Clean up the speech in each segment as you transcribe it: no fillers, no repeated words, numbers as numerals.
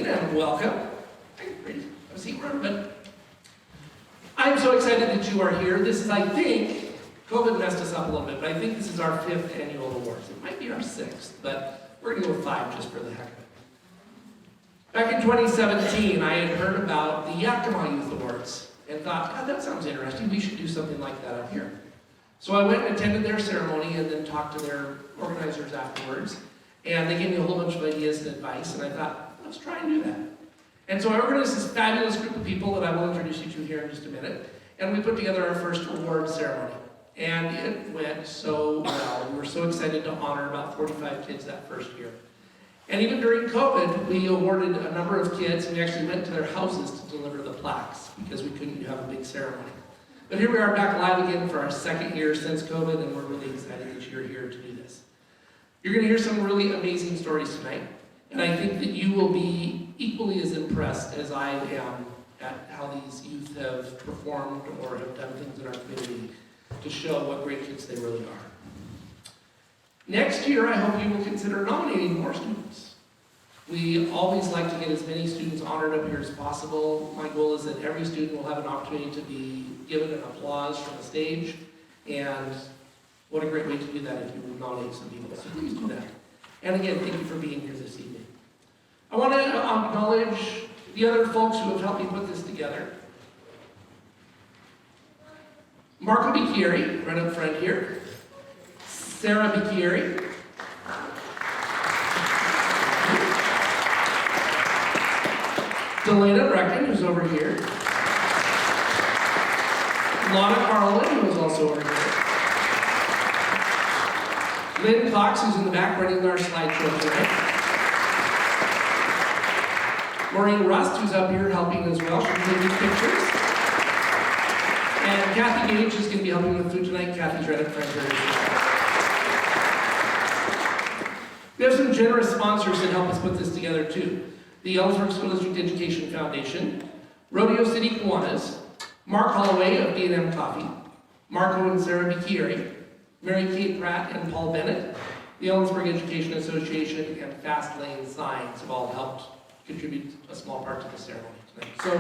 evening and welcome. Have a seat, but I'm so excited that you are here. This is, I think, COVID messed us up a little bit, but I think this is our 5th annual awards. It might be our 6th, but we're going to go with 5 just for the heck of it. Back in 2017, I had heard about the Yakima Youth Awards and thought, God, that sounds interesting. We should do something like that up here. So I went and attended their ceremony and then talked to their organizers afterwards. And they gave me a whole bunch of ideas and advice, and I thought, let's try and do that. And so I organized this fabulous group of people that I will introduce you to here in just a minute, and we put together our first award ceremony. And it went so well. We were so excited to honor about 45 kids that first year. And even during COVID, we awarded a number of kids, and we actually went to their houses to deliver the plaques, because we couldn't have a big ceremony. But here we are back live again for our 2nd year since COVID, and we're really excited that you're here to do this. You're going to hear some really amazing stories tonight, and I think that you will be equally as impressed as I am at how these youth have performed or have done things in our community to show what great kids they really are. Next year, I hope you will consider nominating more students. We always like to get as many students honored up here as possible. My goal is that every student will have an opportunity to be given an applause from the stage, and what a great way to do that if you will nominate some people. So please do that. And again, thank you for being here this evening. I want to acknowledge the other folks who have helped me put this together. Marco Bicchieri, right up front here. Sarah Bicchieri. Delana Brecken, who's over here. Lana Carlin, who is also over here. Lynn Cox, who's in the back running our slideshow tonight. Maureen Rust, who's up here helping as well. She's taking pictures. And Kathy Gage is going to be helping with food tonight. Kathy's right up front here as well. We have some generous sponsors that help us put this together too. The Ellsworth School District Education Foundation, Rodeo City Kiwanis, Mark Holloway of D&M Coffee, Marco and Sarah Bicchieri, Mary Kate Pratt and Paul Bennett, the Ellensburg Education Association, and Fast Lane Signs have all helped contribute a small part to the ceremony tonight. So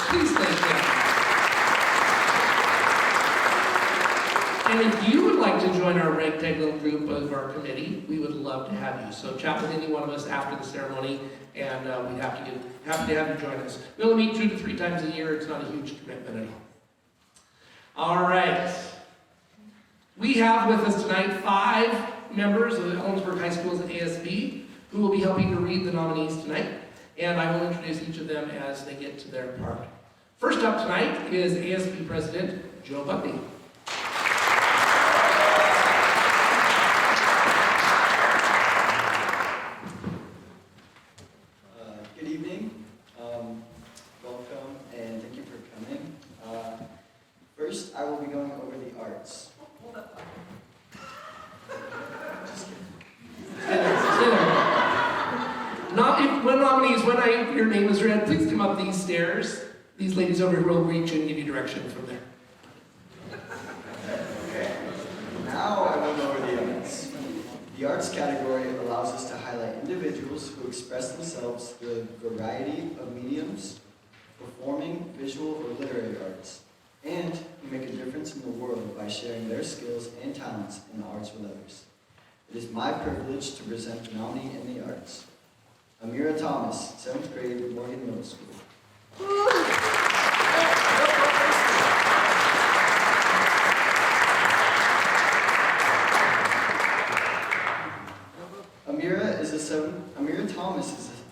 please thank them. And if you would like to join our ragtag little group of our committee, we would love to have you. So chat with any one of us after the ceremony, and we'd happy to have you join us. We only meet 2 to 3 times a year. It's not a huge commitment at all. All right. We have with us tonight 5 members of the Ellensburg High School's ASB who will be helping to read the nominees tonight, and I will introduce each of them as they get to their part. First up tonight is ASB President Joe Buckley. Good evening. Welcome, and thank you for coming. First, I will be going over the arts. Hold up. Just kidding. Stay there. When nominees, when your name is read, please come up these stairs. These ladies over here will reach you and give you direction from there. Okay. Now I will go over the arts. The arts category allows us to highlight individuals who express themselves through a variety of mediums, performing, visual, or literary arts, and who make a difference in the world by sharing their skills and talents in the arts with others. It is my privilege to present the nominee in the arts. Amira Thomas, 7th grade, Morgan Middle School. Amira Thomas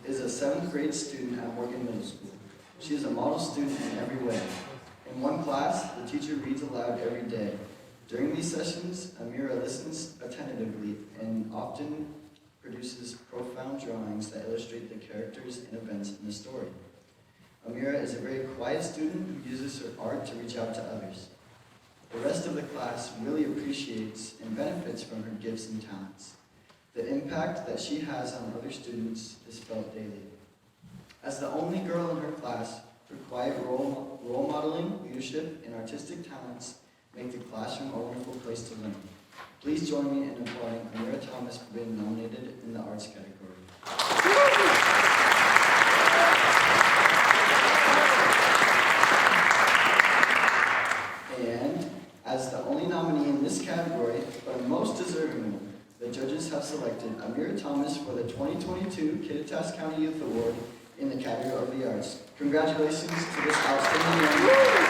is a 7th grade student at Morgan Middle School. She is a model student in every way. In one class, the teacher reads aloud every day. During these sessions, Amira listens attentively and often produces profound drawings that illustrate the characters and events in the story. Amira is a very quiet student who uses her art to reach out to others. The rest of the class really appreciates and benefits from her gifts and talents. The impact that she has on other students is felt daily. As the only girl in her class, her quiet role modeling, leadership, and artistic talents make the classroom a wonderful place to learn. Please join me in applauding Amira Thomas for being nominated in the arts category. judges have selected Amira Thomas for the 2022 Kittitas County Youth Award in the category of the arts. Congratulations to this outstanding young man.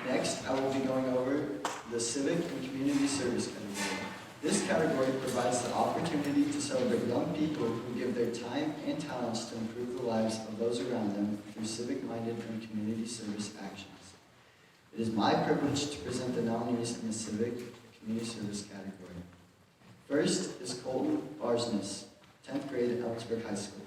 Next, I will be going over the Civic and Community Service category. This category provides the opportunity to celebrate young people who give their time and talents to improve the lives of those around them through civic-minded and community service actions. It is my privilege to present the nominees in the Civic Community Service category. First is Colton Barsness, 10th grade at Ellensburg High School.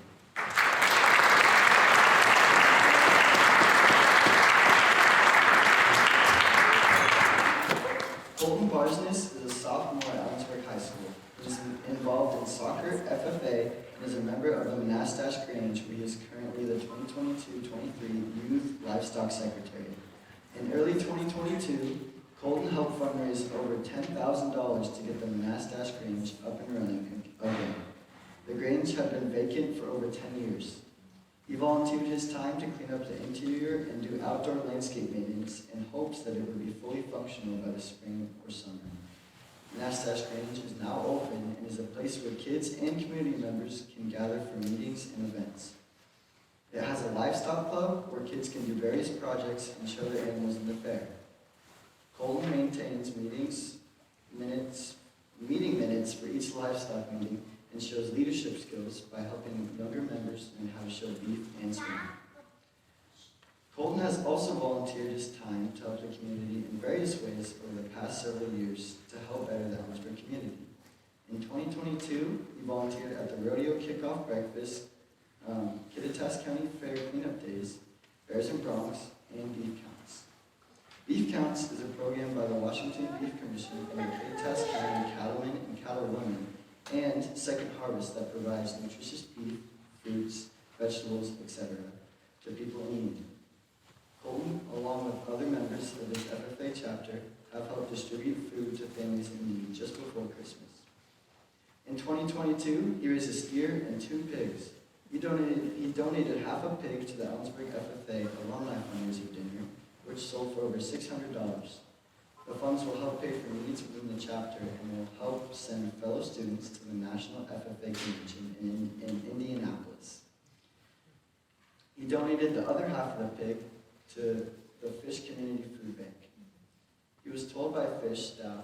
Colton Barsness is a sophomore at Ellensburg High School. He is involved in soccer, FFA, and is a member of the Monastash Grange, where he is currently the 2022-23 Youth Livestock Secretary. In early 2022, Colton helped fundraise over $10,000 to get the Monastash Grange up and running again. The Grange had been vacant for over 10 years. He volunteered his time to clean up the interior and do outdoor landscape maintenance in hopes that it would be fully functional by the spring or summer. Monastash Grange is now open and is a place where kids and community members can gather for meetings and events. It has a livestock club where kids can do various projects and show their animals in the fair. Colton maintains meeting minutes for each livestock meeting and shows leadership skills by helping younger members learn how to show beef and swim. Colton has also volunteered his time to help the community in various ways over the past several years to help better the Ellensburg community. In 2022, he volunteered at the Rodeo Kickoff Breakfast, Kittitas County Fair Cleanup Days, Bears and Bronx, and Beef Counts. Beef Counts is a program by the Washington Beef Commission and the Kittitas County Cattlemen and Cattlewomen and Second Harvest that provides nutritious beef, fruits, vegetables, etc. to people in need. Colton, along with other members of his FFA chapter, have helped distribute food to families in need just before Christmas. In 2022, he raised a steer and 2 pigs. He donated half a pig to the Ellensburg FFA alumni fundraiser dinner, which sold for over $600. The funds will help pay for needs within the chapter and will help send fellow students to the National FFA Convention in Indianapolis. He donated the other half of the pig to the Fish Community Food Bank. He was told by Fish staff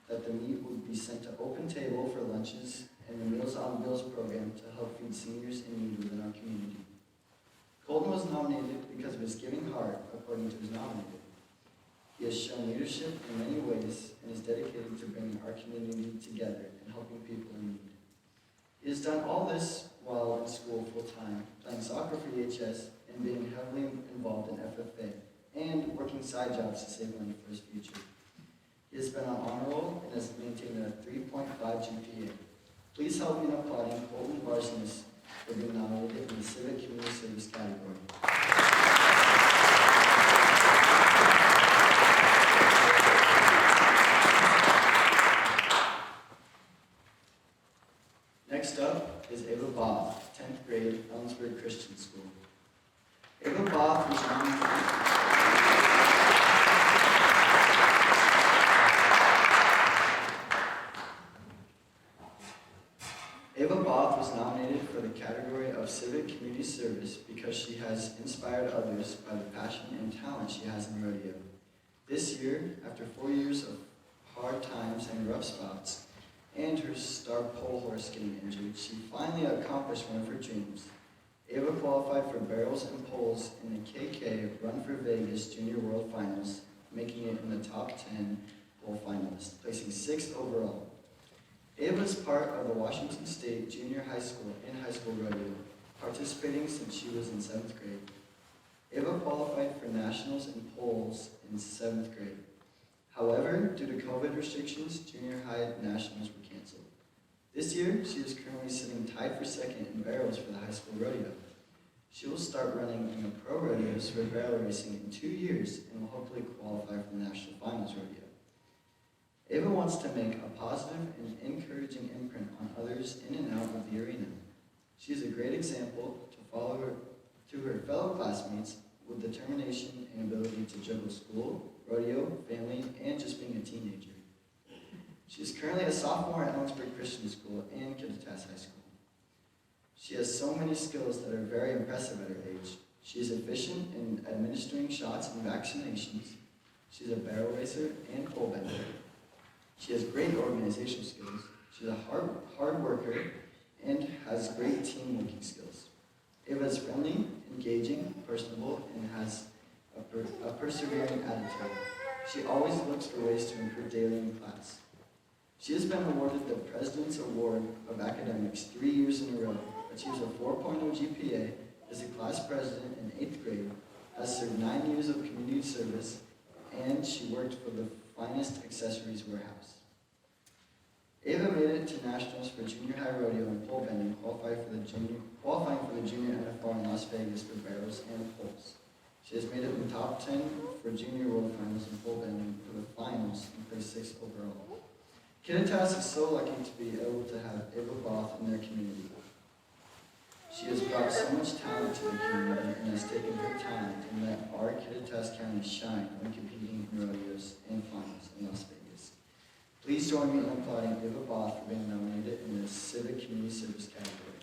that the meat would be sent to Open Table for lunches and the Meals on Wheels program to help feed seniors in need within our community. Colton was nominated because of his giving heart, according to his nominator. He has shown leadership in many ways and is dedicated to bringing our community together and helping people in need. He has done all this while in school full-time, playing soccer for EHS and being heavily involved in FFA and working side jobs to save money for his future. He has been on honor roll and has maintained a 3.5 GPA. Please help me in applauding Colton Barsness for being nominated in the Civic Community Service category. Next up is Ava Both, 10th grade, Ellensburg Christian School. Ava Both was nominated. Ava Both was nominated for the category of Civic Community Service because she has inspired others by the passion and talent she has in rodeo. This year, after 4 years of hard times and rough spots, and her star pole horse getting injured, she finally accomplished one of her dreams. Ava qualified for barrels and poles in the KK Run for Vegas Junior World Finals, making it in the top 10 pole finalists, placing 6th overall. Ava is part of the Washington State Junior High School and High School Rodeo, participating since she was in 7th grade. Ava qualified for nationals and poles in 7th grade. However, due to COVID restrictions, junior high nationals were canceled. This year, she is currently sitting tied for second in barrels for the high school rodeo. She will start running in the pro rodeos for barrel racing in 2 years and will hopefully qualify for the national finals rodeo. Ava wants to make a positive and encouraging imprint on others in and out of the arena. She is a great example to follow to her fellow classmates with determination and ability to juggle school, rodeo, family, and just being a teenager. She is currently a sophomore at Ellensburg Christian School and Kittitas High School. She has so many skills that are very impressive at her age. She is efficient in administering shots and vaccinations. She's a barrel racer and pole bender. She has great organization skills. She's a hard worker and has great team-working skills. Ava is friendly, engaging, personable, and has a persevering attitude. She always looks for ways to improve daily in class. She has been awarded the President's Award of Academics 3 years in a row, achieves a 4.0 GPA, is a class president in 8th grade, has served 9 years of community service, and she worked for the Finest Accessories Warehouse. Ava made it to nationals for junior high rodeo and pole bending, qualifying for the junior NFR in Las Vegas for barrels and poles. She has made it in the top 10 for junior world finals in pole bending for the finals and placed 6th overall. Kittitas is so lucky to be able to have Ava Both in their community. She has brought so much talent to the community and has taken her talent and let our Kittitas County shine when competing in rodeos and finals in Las Vegas. Please join me in applauding Ava Both for being nominated in the Civic Community Service category.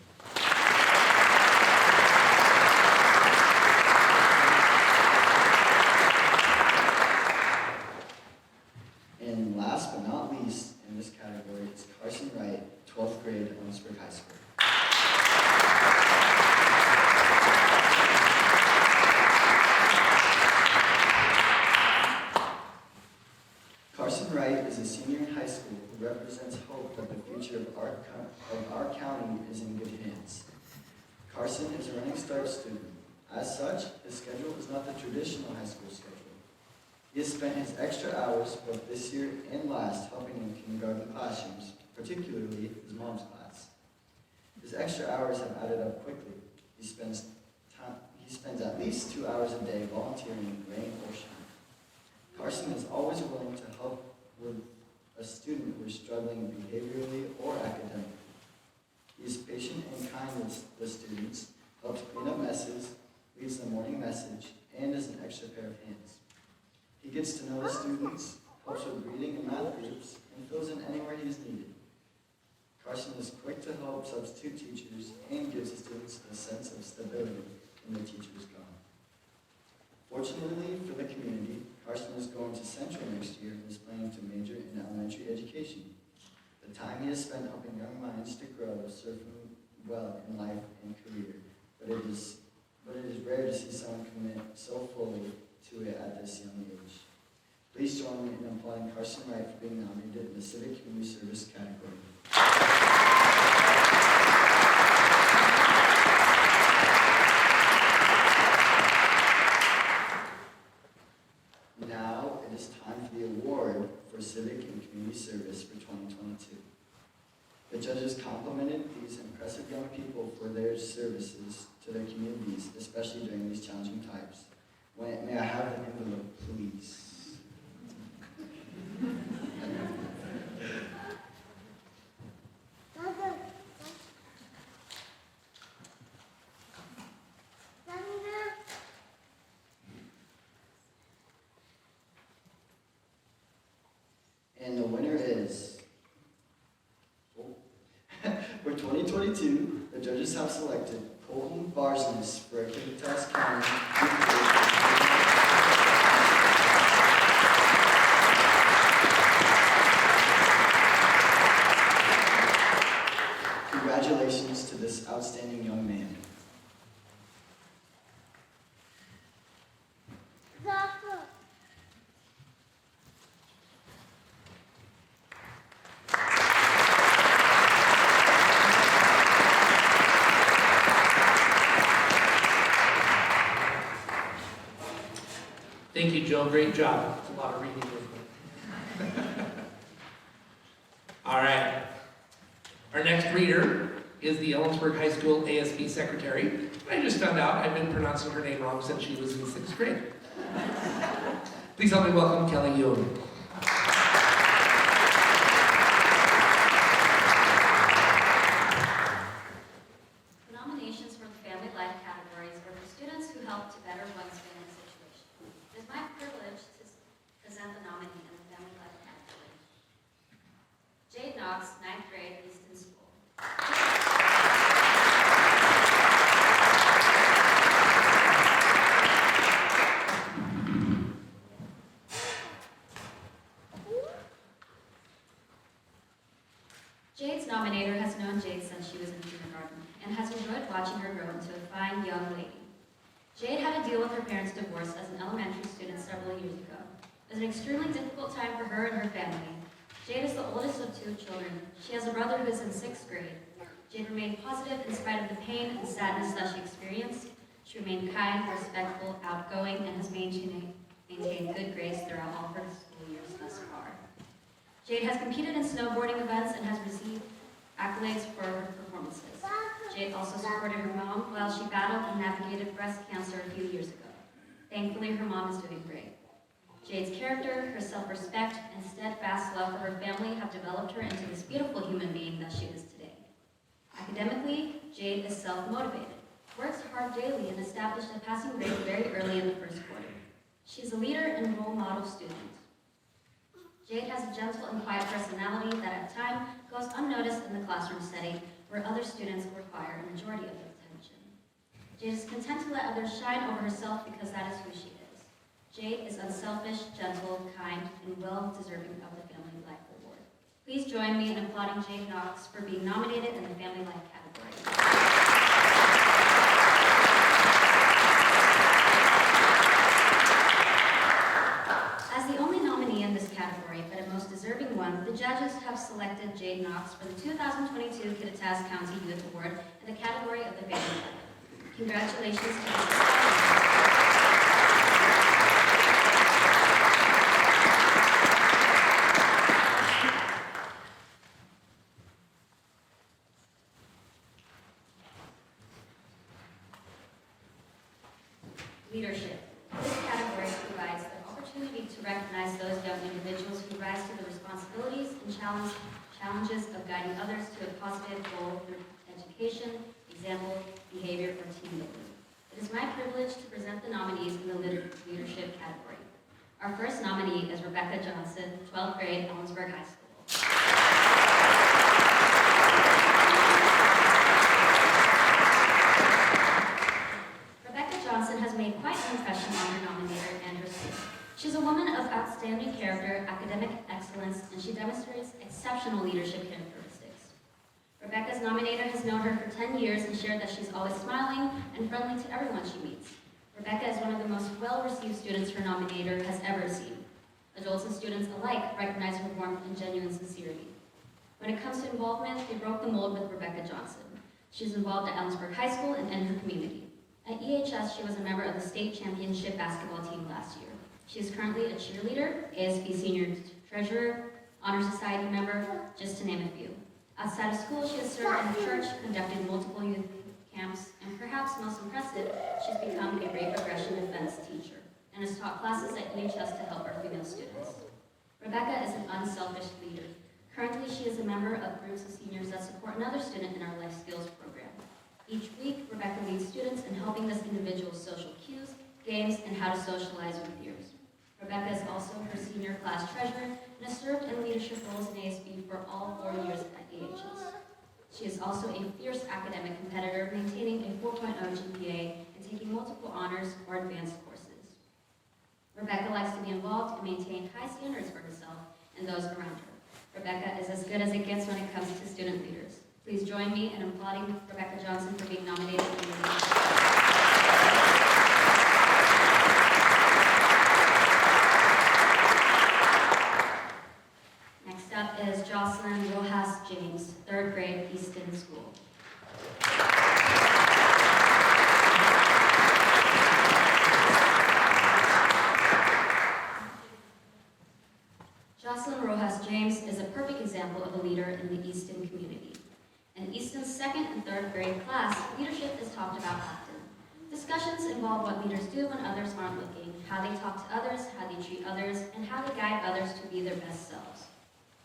And last but not least in this category is Carson Wright, 12th grade at Ellensburg High School. Carson Wright is a senior in high school who represents hope that the future of our county is in good hands. Carson is a running start student. As such, his schedule is not the traditional high school schedule. He has spent his extra hours both this year and last helping in kindergarten classrooms, particularly his mom's class. His extra hours have added up quickly. He spends at least 2 hours a day volunteering in rain or shine. Carson is always willing to help with a student who is struggling behaviorally or academically. He is patient and kind with the students, helps clean up messes, leads the morning message, and is an extra pair of hands. He gets to know the students, helps with reading and math groups, and fills in anywhere he is needed. Carson is quick to help substitute teachers and gives the students a sense of stability when the teacher is gone. Fortunately for the community, Carson is going to Central next year and is planning to major in elementary education. The time he has spent helping young minds to grow serve him well in life and career, but it is rare to see someone commit so fully to it at this young age. Please join me in applauding Carson Wright for being nominated in the Civic Community Service category. Now it is time for the award for Civic and Community Service for 2022. The judges complimented these impressive young people for their services to their communities, especially during these challenging times. May I have the envelope, please? And the winner is, for 2022, the judges have selected Colton Barsness for Kittitas County. Congratulations to this outstanding young man. Thank you, Joe. Great job. It's a lot of reading with me. All right. Our next Reeder is the Ellensburg High School ASB secretary. I just found out I've been pronouncing her name wrong since she was in 6th grade. Please help me welcome Kelly Yoon. The nominations for the Family Life categories were for students who helped to better one's family situation. It is my privilege to present the nominee in the Family Life category. Jade Knox, 9th grade, Easton School. Jade's nominator has known Jade since she was in kindergarten and has enjoyed watching her grow into a fine young lady. Jade had to deal with her parents' divorce as an elementary student several years ago. It was an extremely difficult time for her and her family. Jade is the oldest of 2 children. She has a brother who is in 6th grade. Jade remained positive in spite of the pain and sadness that she experienced. She remained kind, respectful, outgoing, and has maintained good grades throughout all her school years thus far. Jade has competed in snowboarding events and has received accolades for her performances. Jade also supported her mom while she battled and navigated breast cancer a few years ago. Thankfully, her mom is doing great. Jade's character, her self-respect, and steadfast love for her family have developed her into this beautiful human being that she is today. Academically, Jade is self-motivated, works hard daily, and established a passing grade very early in the first quarter. She is a leader and role model student. Jade has a gentle and quiet personality that at times goes unnoticed in the classroom setting where other students require a majority of attention. Jade is content to let others shine over herself because that is who she is. Jade is unselfish, gentle, kind, and well-deserving of the Family Life Award. Please join me in applauding Jade Knox for being nominated in the Family Life category. As the only nominee in this category, but a most deserving one, the judges have selected Jade Knox for the 2022 Kittitas County Youth Award in the category of the Family Life. Congratulations to Mrs. Leadership. This category provides the opportunity to recognize those young individuals who rise to the responsibilities and challenges of guiding others to a positive goal through education, example, behavior, or team building. It is my privilege to present the nominees in the leadership category. Our first nominee is Rebecca Johnson, 12th grade, Ellensburg High School. Made quite an impression on her nominator and her school. She's a woman of outstanding character, academic excellence, and she demonstrates exceptional leadership characteristics. Rebecca's nominator has known her for 10 years and shared that she's always smiling and friendly to everyone she meets. Rebecca is one of the most well-received students her nominator has ever seen. Adults and students alike recognize her warmth and genuine sincerity. When it comes to involvement, they broke the mold with Rebecca Johnson. She's involved at Ellensburg High School and in her community. At EHS, she was a member of the state championship basketball team last year. She is currently a cheerleader, ASB senior treasurer, honor society member, just to name a few. Outside of school, she has served in the church, conducted multiple youth camps, and perhaps most impressive, she's become a rate regression defense teacher and has taught classes at EHS to help our female students. Rebecca is an unselfish leader. Currently, she is a member of groups of seniors that support another student in our life skills program. Each week, Rebecca leads students in helping this individual's social cues, games, and how to socialize with peers. Rebecca is also her senior class treasurer and has served in leadership roles in ASB for all 4 years at AHS. She is also a fierce academic competitor, maintaining a 4.0 GPA and taking multiple honors or advanced courses. Rebecca likes to be involved and maintain high standards for herself and those around her. Rebecca is as good as it gets when it comes to student leaders. Please join me in applauding Rebecca Johnson for being nominated for the leadership. Next up is Jocelyn Rojas James, 3rd grade, Easton School. Jocelyn Rojas James is a perfect example of a leader in the Easton community. In second and third grade class, leadership is talked about often. Discussions involve what leaders do when others aren't looking, how they talk to others, how they treat others, and how they guide others to be their best selves.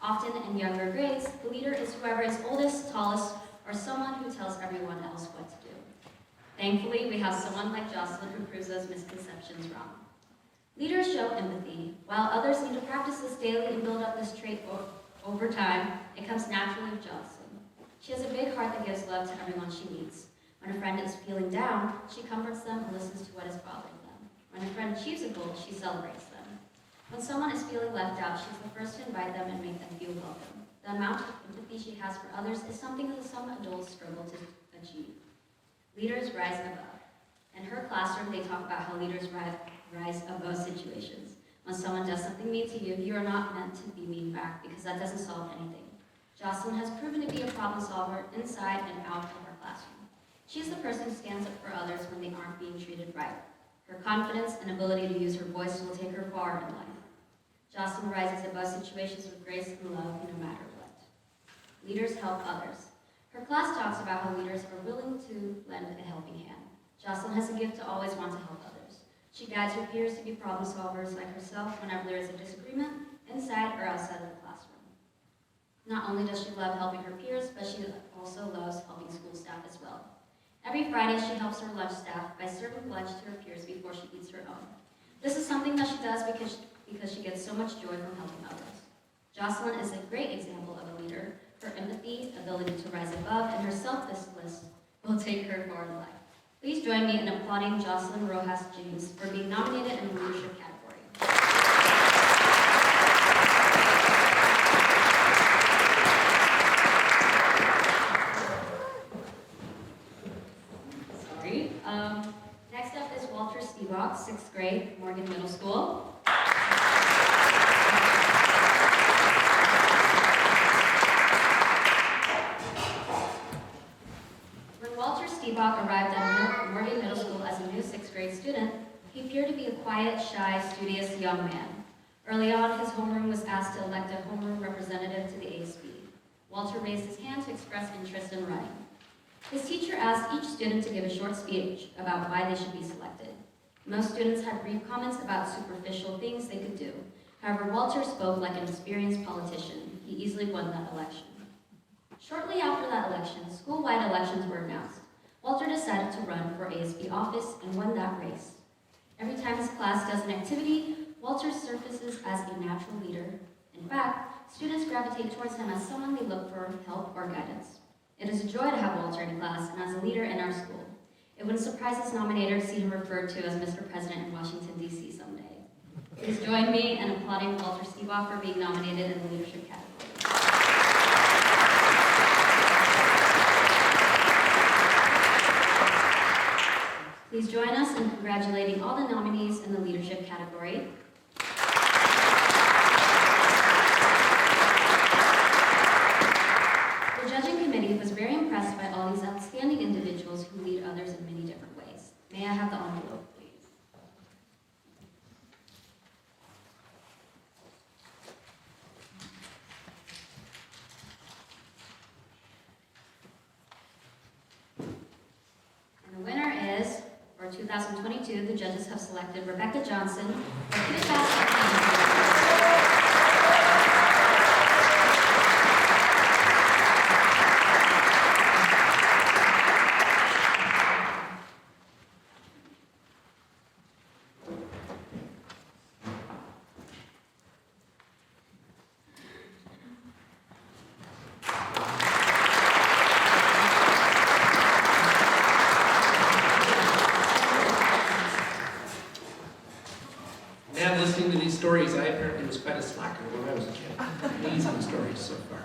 Often in younger grades, the leader is whoever is oldest, tallest, or someone who tells everyone else what to do. Thankfully, we have someone like Jocelyn who proves those misconceptions wrong. Leaders show empathy. While others need to practice this daily and build up this trait over time, it comes naturally with Jocelyn. She has a big heart that gives love to everyone she meets. When a friend is feeling down, she comforts them and listens to what is bothering them. When a friend achieves a goal, she celebrates them. When someone is feeling left out, she's the first to invite them and make them feel welcome. The amount of empathy she has for others is something that some adults struggle to achieve. Leaders rise above. In her classroom, they talk about how leaders rise above situations. When someone does something mean to you, you are not meant to be mean back because that doesn't solve anything. Jocelyn has proven to be a problem solver inside and out of her classroom. She is the person who stands up for others when they aren't being treated right. Her confidence and ability to use her voice will take her far in life. Jocelyn rises above situations with grace and love no matter what. Leaders help others. Her class talks about how leaders are willing to lend a helping hand. Jocelyn has a gift to always want to help others. She guides her peers to be problem solvers like herself whenever there is a disagreement, inside or outside of the classroom. Not only does she love helping her peers, but she also loves helping school staff as well. Every Friday, she helps her lunch staff by serving lunch to her peers before she eats her own. This is something that she does because she gets so much joy from helping others. Jocelyn is a great example of a leader. Her empathy, ability to rise above, and her selflessness will take her far in life. Please join me in applauding Jocelyn Rojas James for being nominated in the leadership category. Sorry. Next up is Walter Stevok, 6th grade, Morgan Middle School. Stevok arrived at Morgan Middle School as a new 6th grade student, he appeared to be a quiet, shy, studious young man. Early on, his homeroom was asked to elect a homeroom representative to the ASB. Walter raised his hand to express interest in running. His teacher asked each student to give a short speech about why they should be selected. Most students had brief comments about superficial things they could do. However, Walter spoke like an experienced politician. He easily won that election. Shortly after that election, school-wide elections were announced. Walter decided to run for ASB office and won that race. Every time his class does an activity, Walter surfaces as a natural leader. In fact, students gravitate towards him as someone they look for help or guidance. It is a joy to have Walter in class and as a leader in our school. It wouldn't surprise his nominator to see him referred to as Mr. President in Washington, D.C. someday. Please join me in applauding Walter Stevok for being nominated in the leadership category. Please join us in congratulating all the nominees in the leadership category. The judging committee was very impressed by all these outstanding individuals who lead others in many different ways. May I have the envelope, please? And the winner is, for 2022, the judges have selected Rebecca Johnson for Kittitas. Listening to these stories, I apparently was quite a slacker when I was a kid. Amazing stories so far.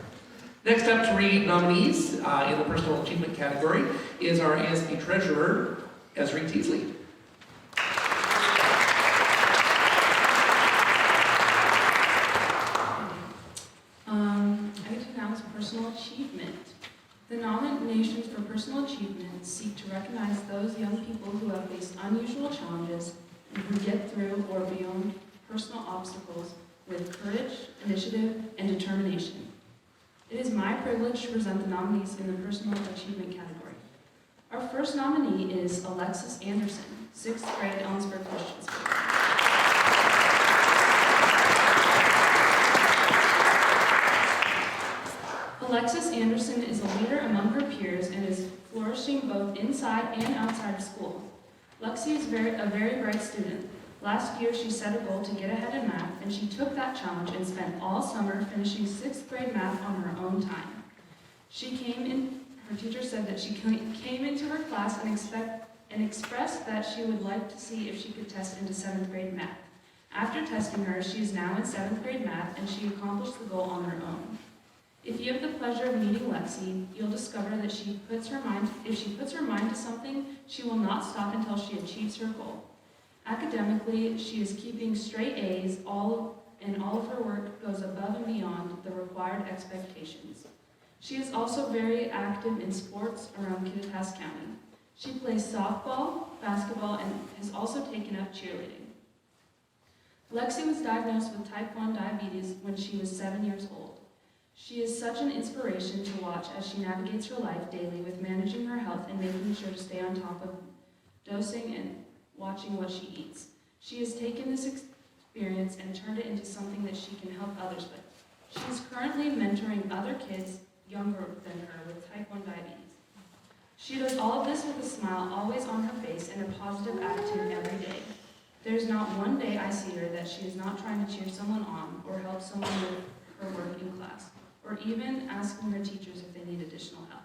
Next up to read nominees in the personal achievement category is our ASB treasurer, Esri Teasley. I get to announce personal achievement. The nominations for personal achievement seek to recognize those young people who have faced unusual challenges and who get through or beyond personal obstacles with courage, initiative, and determination. It is my privilege to present the nominees in the Personal Achievement category. Our first nominee is Alexis Anderson, 6th grade, Ellensburg Christian School. Alexis Anderson is a leader among her peers and is flourishing both inside and outside of school. Lexi is a very bright student. Last year, she set a goal to get ahead in math, and she took that challenge and spent all summer finishing 6th grade math on her own time. Her teacher said that she came into her class and expressed that she would like to see if she could test into 7th grade math. After testing her, she is now in 7th grade math, and she accomplished the goal on her own. If you have the pleasure of meeting Lexi, you'll discover that if she puts her mind to something, she will not stop until she achieves her goal. Academically, she is keeping straight A's, and all of her work goes above and beyond the required expectations. She is also very active in sports around Kittitas County. She plays softball, basketball, and has also taken up cheerleading. Lexi was diagnosed with type 1 diabetes when she was 7 years old. She is such an inspiration to watch as she navigates her life daily with managing her health and making sure to stay on top of dosing and watching what she eats. She has taken this experience and turned it into something that she can help others with. She is currently mentoring other kids younger than her with type 1 diabetes. She does all of this with a smile always on her face and a positive attitude every day. There's not one day I see her that she is not trying to cheer someone on or help someone with her work in class, or even asking her teachers if they need additional help.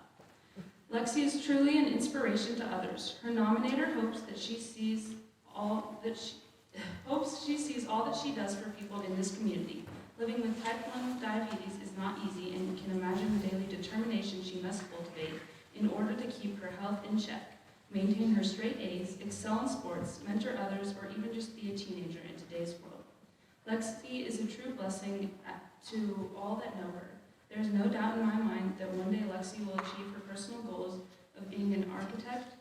Lexi is truly an inspiration to others. Her nominator hopes she sees all that she does for people in this community. Living with type 1 diabetes is not easy, and you can imagine the daily determination she must cultivate in order to keep her health in check, maintain her straight A's, excel in sports, mentor others, or even just be a teenager in today's world. Lexi is a true blessing to all that know her. There is no doubt in my mind that one day Lexi will achieve her personal goals of being an architect,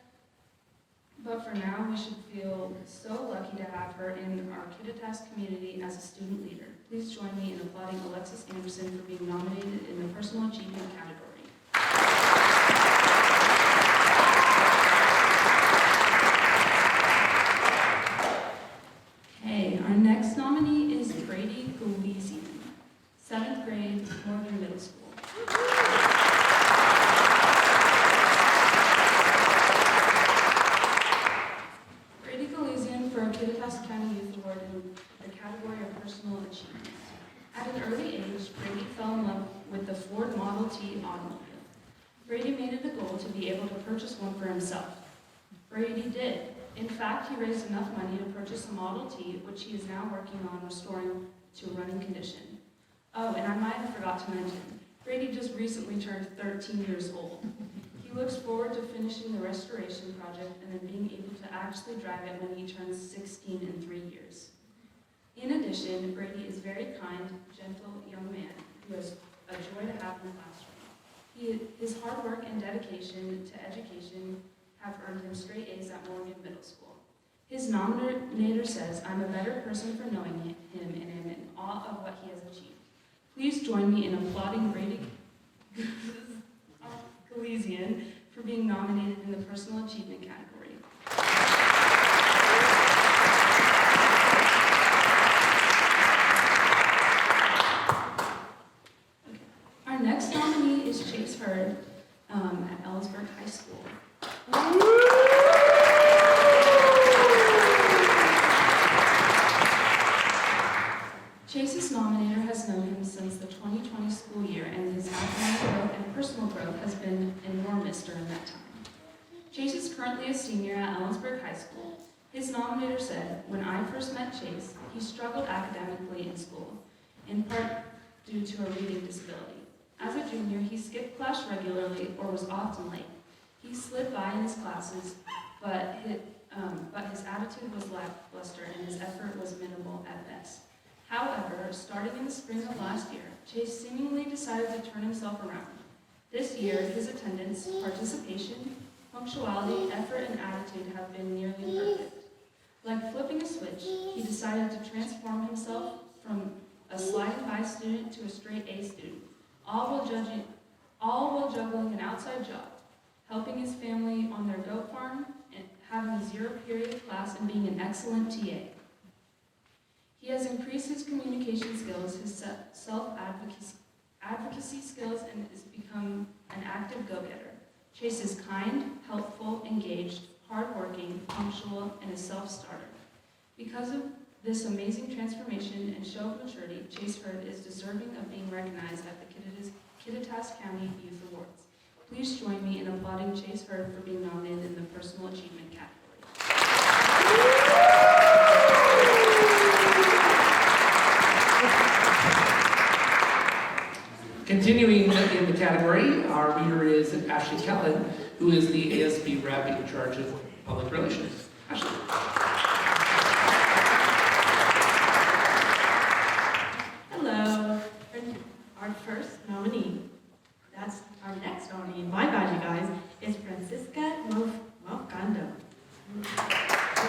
but for now we should feel so lucky to have her in our Kittitas community as a student leader. Please join me in applauding Alexis Anderson for being nominated in the Personal Achievement category. Okay, our next nominee is Brady Gleason, 7th grade, Morgan Middle School. Brady Gleason for a Kittitas County Youth Award in the category of Personal Achievement. At an early age, Brady fell in love with the Ford Model T automobile. Brady made it a goal to be able to purchase one for himself. Brady did. In fact, he raised enough money to purchase a Model T, which he is now working on restoring to running condition. Oh, and I might have forgot to mention, Brady just recently turned 13 years old. He looks forward to finishing the restoration project and then being able to actually drive it when he turns 16 in 3 years. In addition, Brady is a very kind, gentle young man who is a joy to have in the classroom. His hard work and dedication to education have earned him straight A's at Morgan Middle School. His nominator says, "I'm a better person for knowing him and am in awe of what he has achieved." Please join me in applauding Brady Gleason for being nominated in the Personal Achievement category. Okay. Our next nominee is Chase Hurd at Ellensburg High School. Chase's nominator has known him since the 2020 school year, and his academic growth and personal growth has been enormous during that time. Chase is currently a senior at Ellensburg High School. His nominator said, "When I first met Chase, he struggled academically in school, in part due to a reading disability. As a junior, he skipped class regularly or was often late. He slid by in his classes, but his attitude was lackluster and his effort was minimal at best. However, starting in the spring of last year, Chase seemingly decided to turn himself around. This year, his attendance, participation, punctuality, effort, and attitude have been nearly perfect. Like flipping a switch, he decided to transform himself from a sliding by student to a straight A student. all while juggling an outside job, helping his family on their goat farm, and having a zero-period class, and being an excellent TA. He has increased his communication skills, his self-advocacy skills, and has become an active go-getter. Chase is kind, helpful, engaged, hardworking, punctual, and a self-starter. Because of this amazing transformation and show of maturity, Chase Hurd is deserving of being recognized at the Kittitas County Youth Awards. Please join me in applauding Chase Hurd for being nominated in the Personal Achievement category. Continuing in the category, our reader is Ashley Kellen, who is the ASB rep in charge of public relations. Ashley. Hello. Our first nominee, that's our next nominee, my bad you guys, is Francisca Mofcando. Here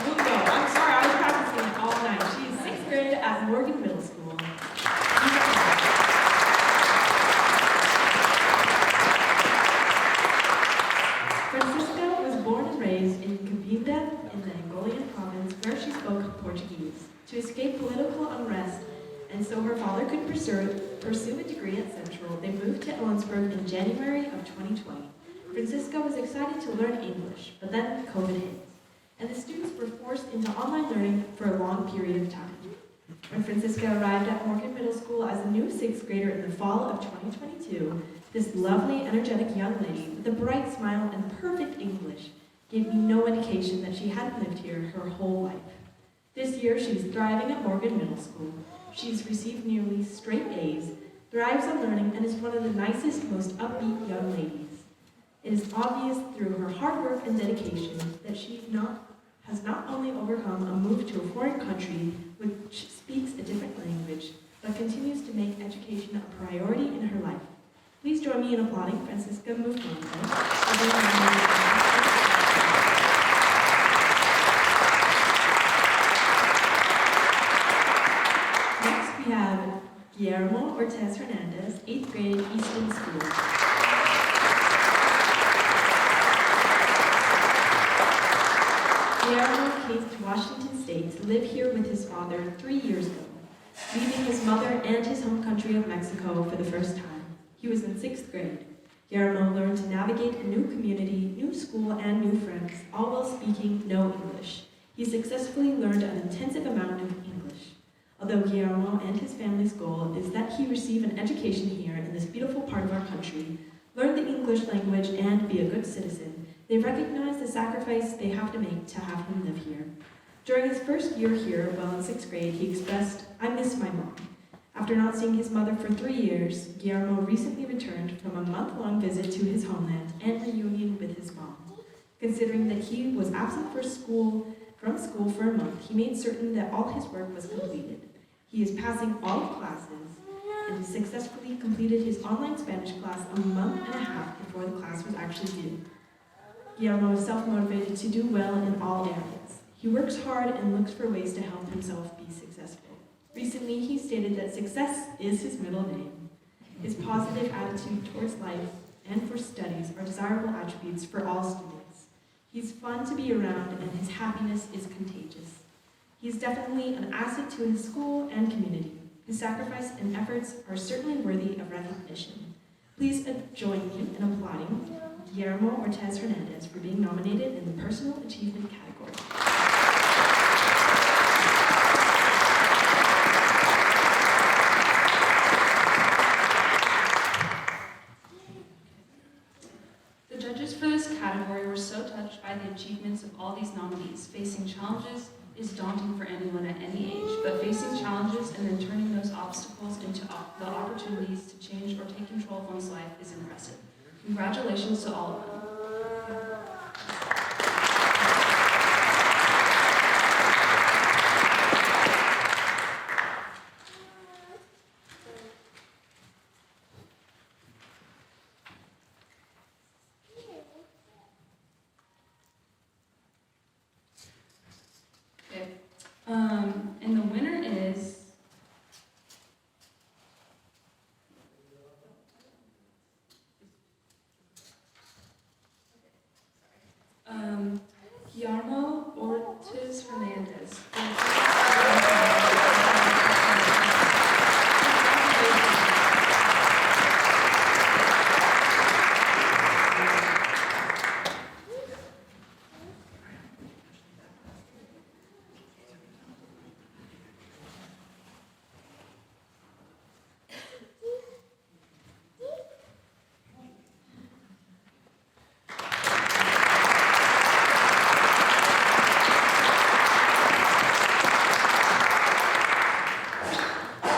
we go. I'm sorry, I was practicing it all night. She is 6th grade at Morgan Middle School. Francisca was born and raised in Cabinda in the Angolan province where she spoke Portuguese. To escape political unrest, and so her father could pursue a degree at Central, they moved to Ellensburg in January of 2020. Francisca was excited to learn English, but then COVID hit, and the students were forced into online learning for a long period of time. When Francisca arrived at Morgan Middle School as a new 6th grader in the fall of 2022, this lovely, energetic young lady with a bright smile and perfect English gave me no indication that she hadn't lived here her whole life. This year, she's thriving at Morgan Middle School. She's received nearly straight A's, thrives on learning, and is one of the nicest, most upbeat young ladies. It is obvious through her hard work and dedication that she has not only overcome a move to a foreign country which speaks a different language, but continues to make education a priority in her life. Please join me in applauding Francisca Mufmanda. Next, we have Guillermo Ortez Hernandez, 8th grade, Easton School. Guillermo came to Washington State to live here with his father 3 years ago, leaving his mother and his home country of Mexico for the first time. He was in 6th grade. Guillermo learned to navigate a new community, new school, and new friends, all while speaking no English. He successfully learned an intensive amount of English. Although Guillermo and his family's goal is that he receive an education here in this beautiful part of our country, learn the English language, and be a good citizen, they recognize the sacrifice they have to make to have him live here. During his first year here, while in 6th grade, he expressed, "I miss my mom." After not seeing his mother for 3 years, Guillermo recently returned from a month-long visit to his homeland and reunion with his mom. Considering that he was absent from school for a month, he made certain that all his work was completed. He is passing all classes and successfully completed his online Spanish class a month and a half before the class was actually due. Guillermo is self-motivated to do well in all areas. He works hard and looks for ways to help himself be successful. Recently, he stated that success is his middle name. His positive attitude towards life and for studies are desirable attributes for all students. He's fun to be around, and his happiness is contagious. He's definitely an asset to his school and community. His sacrifice and efforts are certainly worthy of recognition. Please join me in applauding Guillermo Ortez Hernandez for being nominated in the Personal Achievement category. The judges for this category were so touched by the achievements of all these nominees. Facing challenges is daunting for anyone at any age, but facing challenges and then turning those obstacles into the opportunities to change or take control of one's life is impressive. Congratulations to all of them. And the winner is Guillermo Ortiz Hernandez.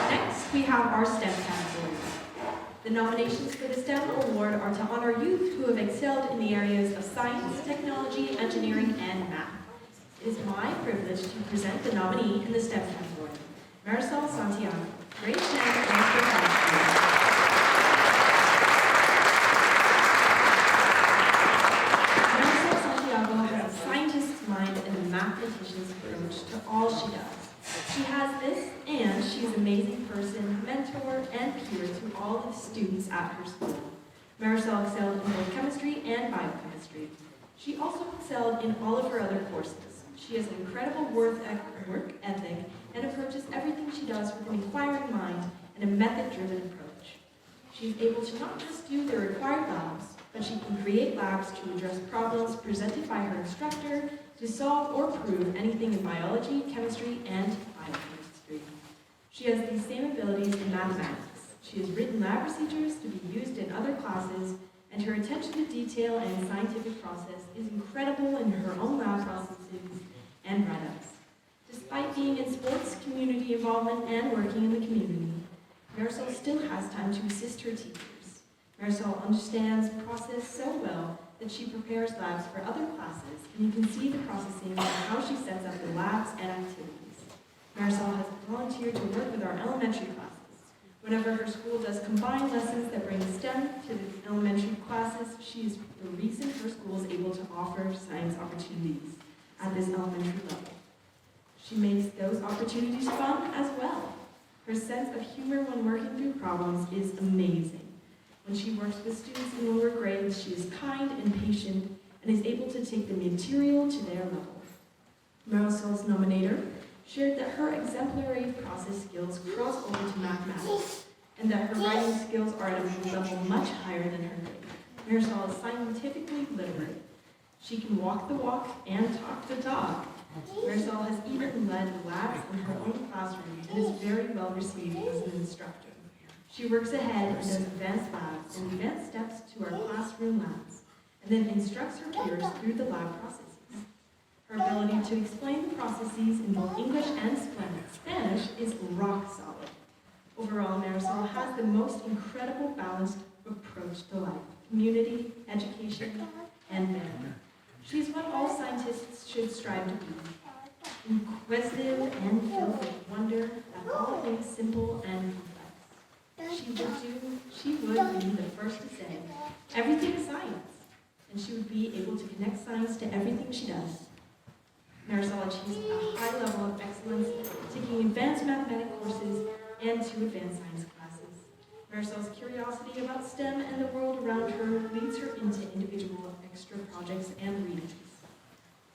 Next, we have our STEM category. The nominations for the STEM award are to honor youth who have excelled in the areas of science, technology, engineering, and math. It is my privilege to present the nominee in the STEM category, Marisol Santiago, grade 10, master bachelor. Marisol Santiago has a scientist's mind and a mathematician's approach to all she does. She has this, and she is an amazing person, mentor, and peer to all of the students at her school. Marisol excelled in both chemistry and biochemistry. She also excelled in all of her other courses. She has an incredible work ethic and approaches everything she does with an inquiring mind and a method-driven approach. She is able to not just do the required labs, but she can create labs to address problems presented by her instructor to solve or prove anything in biology, chemistry, and biochemistry. She has these same abilities in mathematics. She has written lab procedures to be used in other classes, and her attention to detail and scientific process is incredible in her own lab processes and write-ups. Despite being in sports, community involvement, and working in the community, Marisol still has time to assist her teachers. Marisol understands the process so well that she prepares labs for other classes, and you can see the processing and how she sets up the labs and activities. Marisol has volunteered to work with our elementary classes. Whenever her school does combined lessons that bring STEM to the elementary classes, she is the reason her school is able to offer science opportunities at this elementary level. She makes those opportunities fun as well. Her sense of humor when working through problems is amazing. When she works with students in lower grades, she is kind and patient and is able to take the material to their level. Marisol's nominator shared that her exemplary process skills cross over to mathematics and that her writing skills are at a level much higher than her grade. Marisol is scientifically literate. She can walk the walk and talk the talk. Marisol has even led labs in her own classroom and is very well received as an instructor. She works ahead and does advanced labs and advanced steps to our classroom labs, and then instructs her peers through the lab processes. Her ability to explain the processes in both English and Spanish is rock solid. Overall, Marisol has the most incredible balanced approach to life, community, education, and management. She is what all scientists should strive to be, inquisitive and filled with wonder at all things simple and complex. She would be the first to say, everything is science, and she would be able to connect science to everything she does. Marisol achieves a high level of excellence, taking advanced mathematics courses and 2 advanced science classes. Marisol's curiosity about STEM and the world around her leads her into individual extra projects and readings.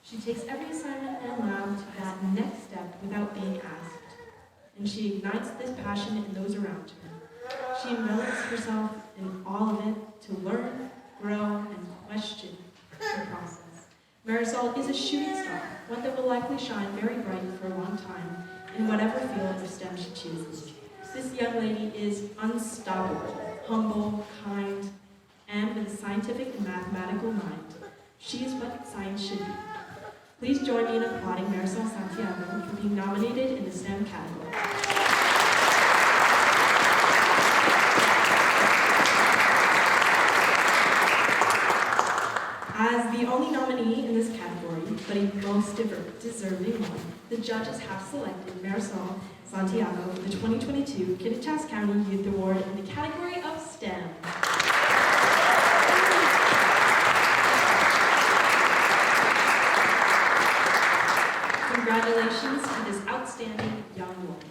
She takes every assignment and lab to that next step without being asked, and she ignites this passion in those around her. She envelops herself in all of it to learn, grow, and question the process. Marisol is a shooting star, one that will likely shine very bright for a long time in whatever field of STEM she chooses. This young lady is unstoppable, humble, kind, and with a scientific and mathematical mind. She is what science should be. Please join me in applauding Marisol Santiago for being nominated in the STEM category. As the only nominee in this category, but a most deserving one, the judges have selected Marisol Santiago for the 2022 Kittitas County Youth Award in the category of STEM. Congratulations to this outstanding young woman.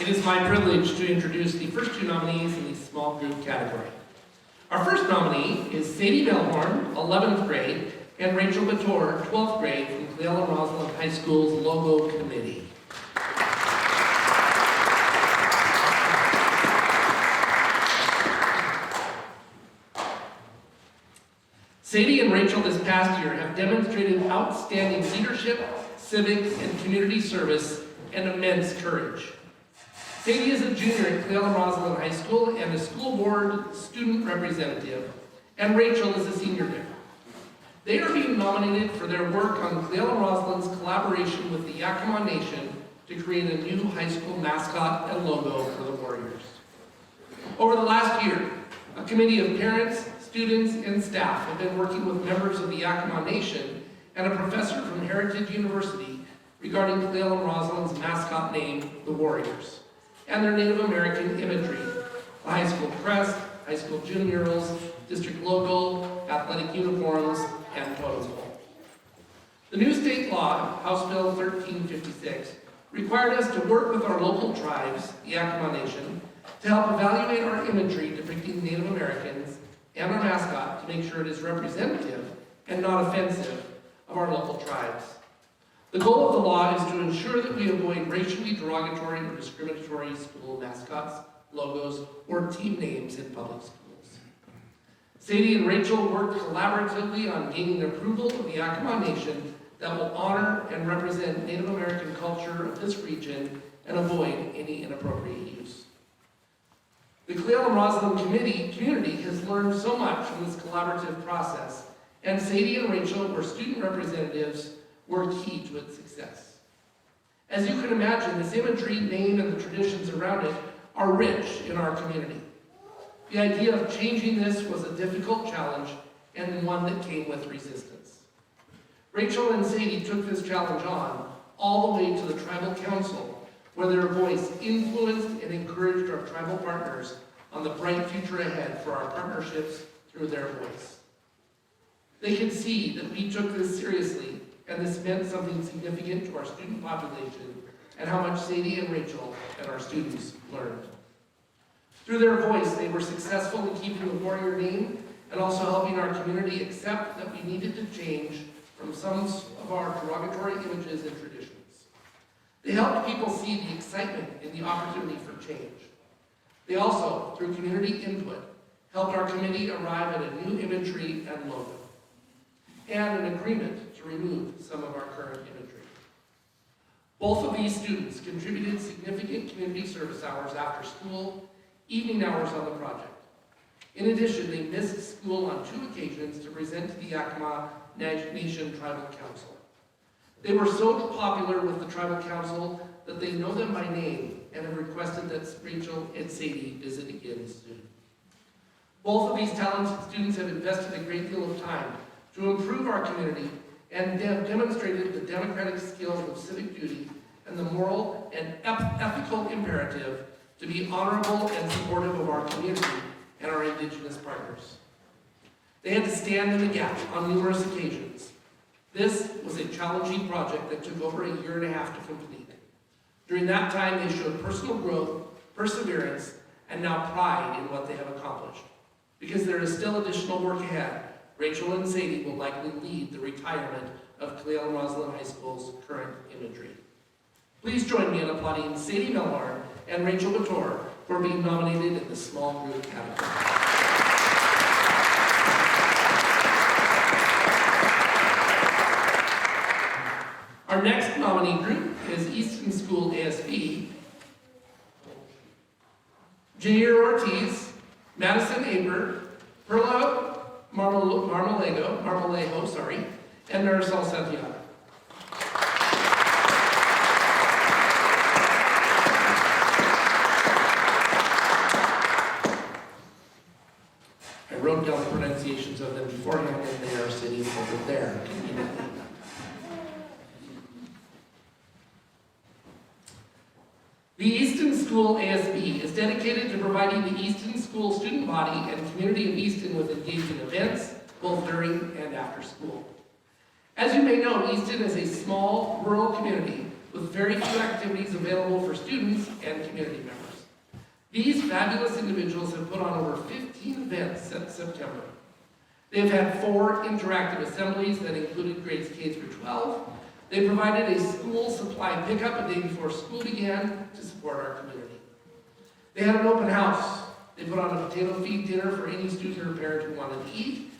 It is my privilege to introduce the first two nominees in the small group category. Our first nominee is Sadie Melhorn, 11th grade, and Rachel Bator, 12th grade, from Cleella Roslin High School's Logo Committee. Sadie and Rachel this past year have demonstrated outstanding leadership, civic, and community service, and immense courage. Sadie is a junior at Cleella Roslin High School and a school board student representative, and Rachel is a senior there. They are being nominated for their work on Cleella Roslin's collaboration with the Yakima Nation to create a new high school mascot and logo for the Warriors. Over the last year, a committee of parents, students, and staff have been working with members of the Yakima Nation and a professor from Heritage University regarding Cleella Roslin's mascot name, the Warriors, and their Native American imagery, the high school crest, high school gym murals, district logo, athletic uniforms, and totem pole. The new state law, House Bill 1356, required us to work with our local tribes, the Yakima Nation, to help evaluate our imagery depicting Native Americans and our mascot to make sure it is representative and not offensive of our local tribes. The goal of the law is to ensure that we avoid racially derogatory or discriminatory school mascots, logos, or team names in public schools. Sadie and Rachel worked collaboratively on gaining approval of the Yakima Nation that will honor and represent Native American culture of this region and avoid any inappropriate use. The Cleella Roslin community has learned so much from this collaborative process, and Sadie and Rachel were student representatives were key to its success. As you can imagine, this imagery, name, and the traditions around it are rich in our community. The idea of changing this was a difficult challenge and one that came with resistance. Rachel and Sadie took this challenge on all the way to the Tribal Council, where their voice influenced and encouraged our tribal partners on the bright future ahead for our partnerships through their voice. They could see that we took this seriously, and this meant something significant to our student population and how much Sadie and Rachel and our students learned. Through their voice, they were successful in keeping the Warrior name and also helping our community accept that we needed to change from some of our derogatory images and traditions. They helped people see the excitement and the opportunity for change. They also, through community input, helped our committee arrive at a new imagery and logo, and an agreement to remove some of our current imagery. Both of these students contributed significant community service hours after school, evening hours on the project. In addition, they missed school on 2 occasions to present to the Yakima Nation Tribal Council. They were so popular with the Tribal Council that they know them by name and have requested that Rachel and Sadie visit again soon. Both of these talented students have invested a great deal of time to improve our community and have demonstrated the democratic skills of civic duty and the moral and ethical imperative to be honorable and supportive of our community and our Indigenous partners. They had to stand in the gap on numerous occasions. This was a challenging project that took over a year and a half to complete. During that time, they showed personal growth, perseverance, and now pride in what they have accomplished. Because there is still additional work ahead, Rachel and Sadie will likely lead the retirement of Cleella Roslin High School's current imagery. Please join me in applauding Sadie Melhorn and Rachel Bator for being nominated in the small group category. Our next nominee group is Easton School ASB. Jair Ortiz, Madison Aber, Perla Marmolejo, and Marisol Santiago. I wrote down the pronunciations of them beforehand, and they are sitting over there. The Easton School ASB is dedicated to providing the Easton School student body and community of Easton with engaging events, both during and after school. As you may know, Easton is a small rural community with very few activities available for students and community members. These fabulous individuals have put on over 15 events since September. They have had 4 interactive assemblies that included grades K through 12. They provided a school supply pickup a day before school began to support our community. They had an open house. They put on a potato feed dinner for any student or parent who wanted to eat.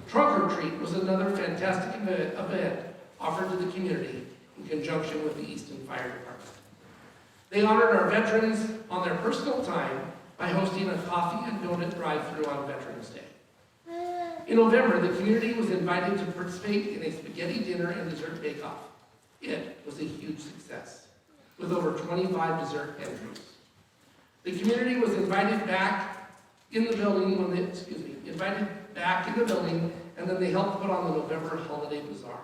Trunk or Treat was another fantastic event offered to the community in conjunction with the Easton Fire Department. They honored our veterans on their personal time by hosting a coffee and donut drive-thru on Veterans Day. In November, the community was invited to participate in a spaghetti dinner and dessert bake-off. It was a huge success, with over 25 dessert entries. The community was invited back in the building and then they helped put on the November Holiday Bazaar.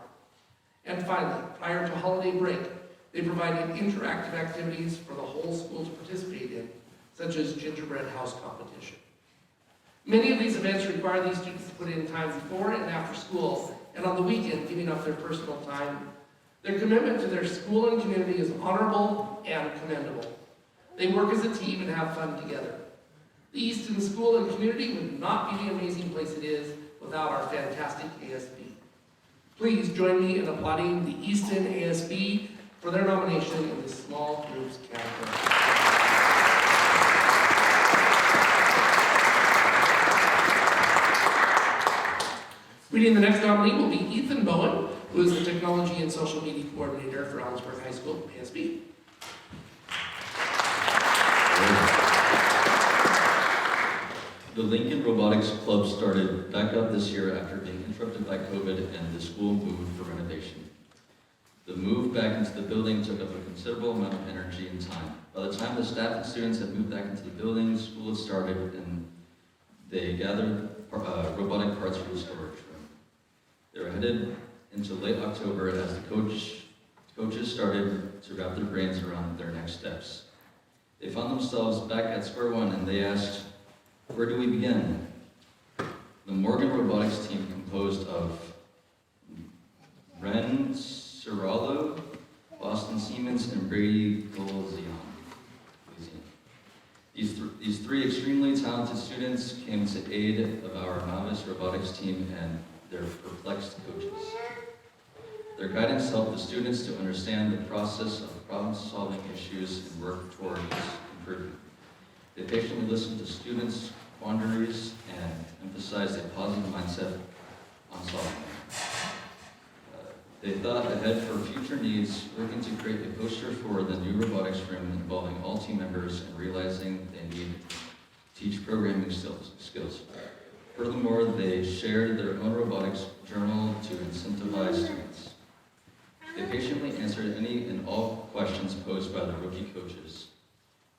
And finally, prior to holiday break, they provided interactive activities for the whole school to participate in, such as gingerbread house competition. Many of these events require these students to put in time before and after school, and on the weekend, giving up their personal time. Their commitment to their school and community is honorable and commendable. They work as a team and have fun together. The Easton School and community would not be the amazing place it is without our fantastic ASB. Please join me in applauding the Easton ASB for their nomination in the Small Groups category. Reading the next nominee will be Ethan Bowen, who is the Technology and Social Media Coordinator for Ellensburg High School, ASB. The Lincoln Robotics Club started back up this year after being interrupted by COVID and the school moved for renovation. The move back into the building took up a considerable amount of energy and time. By the time the staff and students had moved back into the building, school had started and they gathered robotic parts for the storage room. They were headed into late October as the coaches started to wrap their brains around their next steps. They found themselves back at square one and they asked, where do we begin? The Morgan Robotics team, composed of Ren Cirallo, Boston Siemens, and Brady Golzian. These 3 extremely talented students came to aid of our novice robotics team and their perplexed coaches. Their guidance helped the students to understand the process of problem-solving issues and work towards improvement. They patiently listened to students' quandaries and emphasized a positive mindset on solving them. They thought ahead for future needs, working to create a poster for the new robotics room involving all team members and realizing they need to teach programming skills. Furthermore, they shared their own robotics journal to incentivize students. They patiently answered any and all questions posed by the rookie coaches.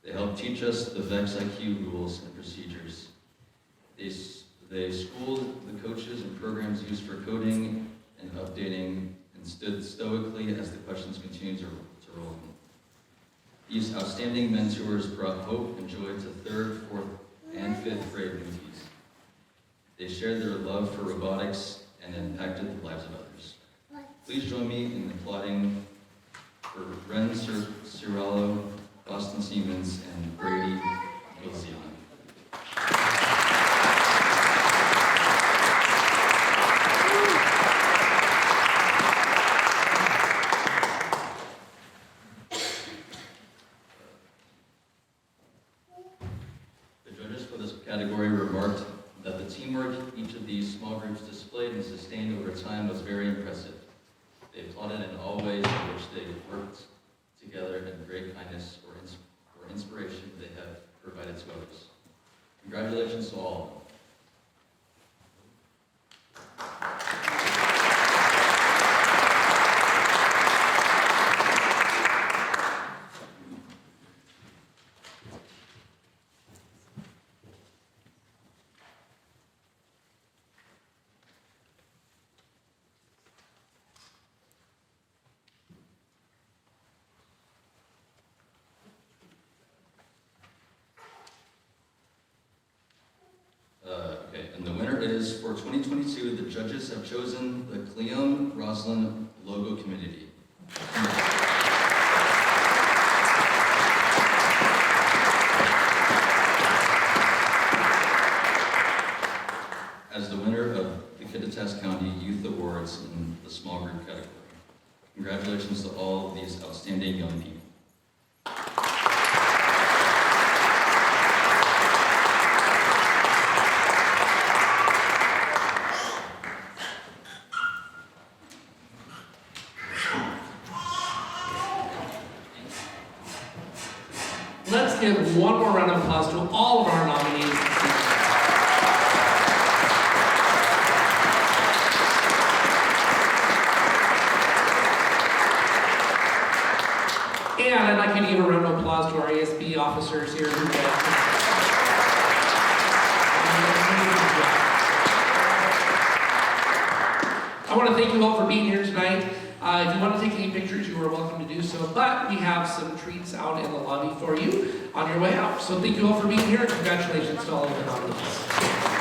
They helped teach us the VEX IQ rules and procedures. They schooled the coaches and programs used for coding and updating and stood stoically as the questions continued to roll in. These outstanding mentors brought hope and joy to 3rd, 4th, and 5th grade newbies. They shared their love for robotics and impacted the lives of others. Please join me in applauding for Ren Cirallo, Boston Siemens, and Brady Golzian. The judges for this category remarked that the teamwork each of these small groups displayed and sustained over time was very impressive. They applauded in all ways in which they worked together in great kindness or inspiration they have provided to others. Congratulations to all of them. And the winner is, for 2022, the judges have chosen the Cleum Roslin Logo Community. Congratulations to all of these outstanding young people. Let's give one more round of applause to all of our nominees. And I'd like you to give a round of applause to our ASB officers here who I want to thank you all for being here tonight. If you want to take any pictures, you are welcome to do so, but we have some treats out in the lobby for you on your way out. So thank you all for being here, and congratulations to all of the nominees.